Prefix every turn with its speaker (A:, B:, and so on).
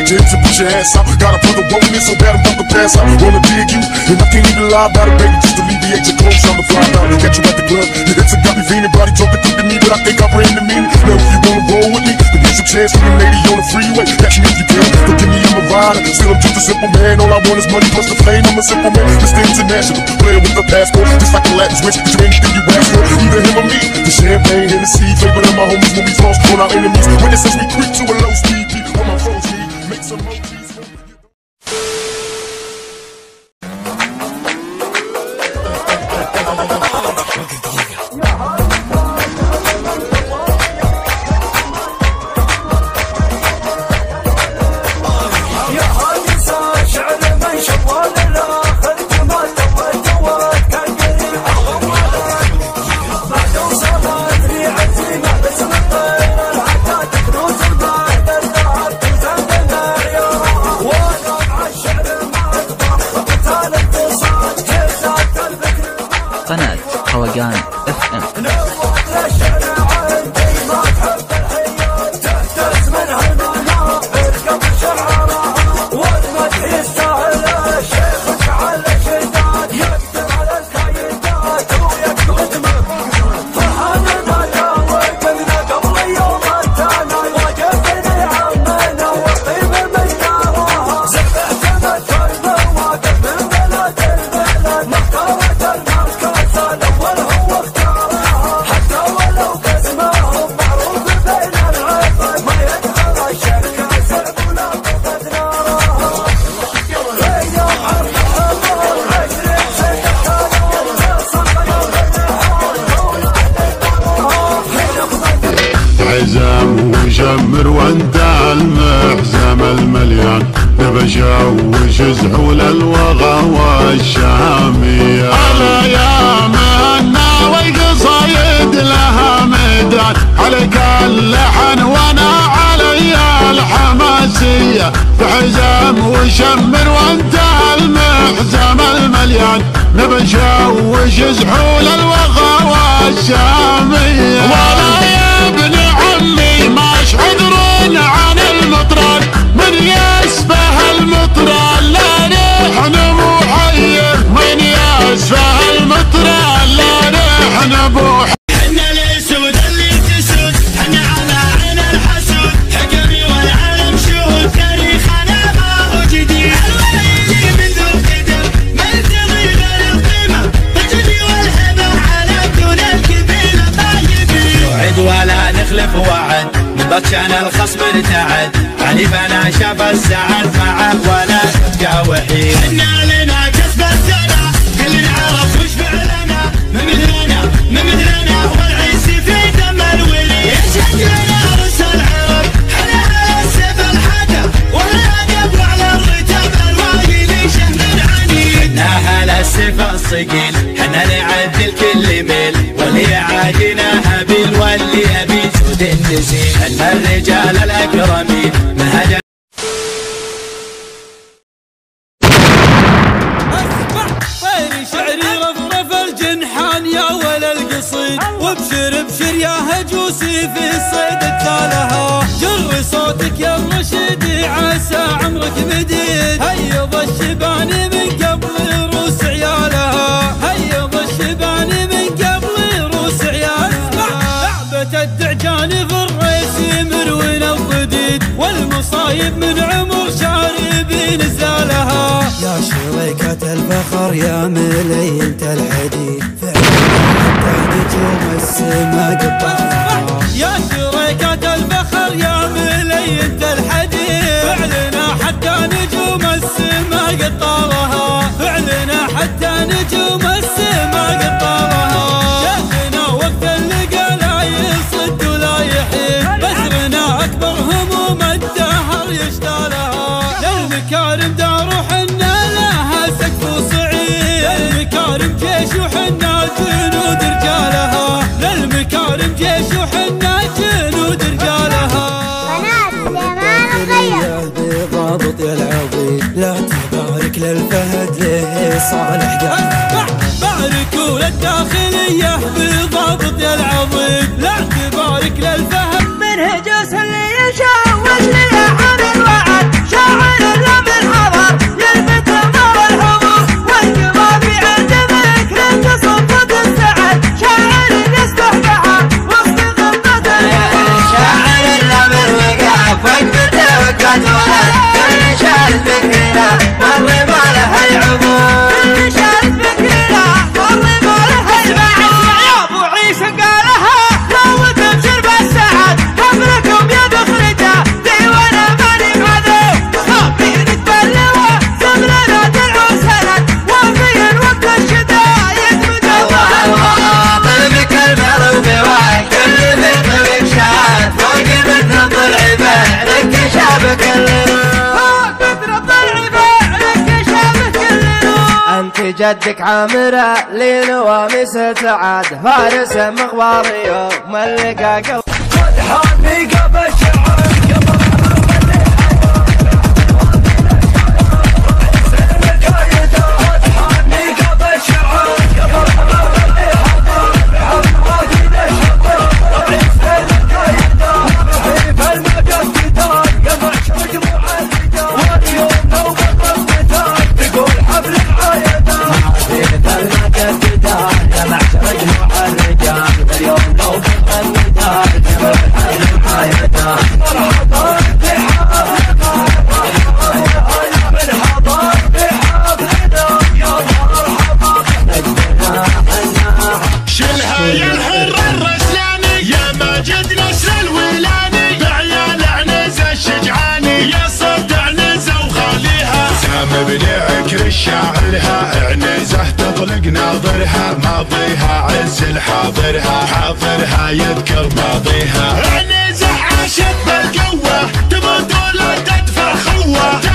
A: shake your hips and put your ass out. Got a brother wanting it so bad I'm about to pass out. Wanna dig you, and I can't even lie about it, baby. Just alleviate your clothes, I'm the fly out. Catch you at the club, your hips have got me fiending. Body talking through to me, but I think I ran the meaning. Now if you wanna roll with me, then here's a chance for the lady on the freeway. Catch me if you can, don't give me a rider. Still I'm just a simple man, all I want is money plus the fame. I'm a simple man, just international, player with a passport. Just like a Latin switch, get you anything you ask for. Either him or me, the champagne, Hennessy, flavor of my homies when we floss on our enemies. When it says we creep to a low speed, on my phone speed, make some more cheese.
B: قناة خواجان FM.
C: حزام وشمر وانت المحزم المليان نبشوش زحول الوغى والشامية على يا منا والقصايد لها ميدان عليك اللحن وانا علي الحماسية حزام وشمر وانت المحزم المليان نبشوش زحول الوغى والشامية ولا يا ابن عمي ماش حضرون عن المطران من يسبه المطران لا نحن مو حير من يسبه المطران لا نحن مو حير
D: حنا الاسود اللي تسود حنا على عين الحسود حكمي والعالم شهود تاريخنا ما هو جديد الله يجي من ذو القدم ما يلتغي غير القيمه بالجدي والهبه على دون الكبيره طيبين نوعد ولا نخلف وعد بطشان الخصم ارتعد علي بنا شاف السعد معه ولا تبقى وحيد حنا لنا كسب السنه كلنا عرف وش فعلنا من مثلنا والعيسي في دم الولي يشهد لنا رس العرب حنا على السيف الحدى ولا قبل على الرتاب الوايلي شهد عنيد حنا على السيف الصقيل حنا نعدل كل ميل واللي عادينا هبيل واللي يبي سود النزيل حنا الرجال الاكرمين مهجا
E: وابشر ابشر يا هجوسي في الصيد الثالها جر صوتك يا الرشيدي عسى عمرك مديد هيض الشبان من قبل روس عيالها هيض الشبان من قبل روس عيالها لعبة الدعجان في الريس مروين الضديد والمصايب من عمر شاربين زالها
F: يا شريكة الفخر يا ملينة الحديد نجوم السما قطعها
E: يا شريكة الفخر يا ملينة الحديد فعلنا حتى نجوم السما قطارها فعلنا حتى نجوم السما قطارها شافنا وقت اللقا لا يصد ولا يحيد بزرنا اكبر هموم الدهر يشتالها للمكارم دار وحنا لها سقف وصعيد للمكارم جيش وحنا جنود رجالها للمكارم جيش وحنا جنود رجالها
F: بضابط يا العظيم لا تبارك للفهد له صالح قلب
E: باركوا للداخلية بضابط يا العظيم لا تبارك للفهد
G: من هجوس اللي يشاور اللي عامل وعد
F: جدك عامره لنواميس سعاد فارس مغوار يوم اللقا قلب خذ حامي قبل شعر
C: شاعرها عنزه تطلق ناظرها ماضيها عز الحاضرها حاضرها يذكر ماضيها عنزه عاشت بالقوه تموت ولا تدفع خوه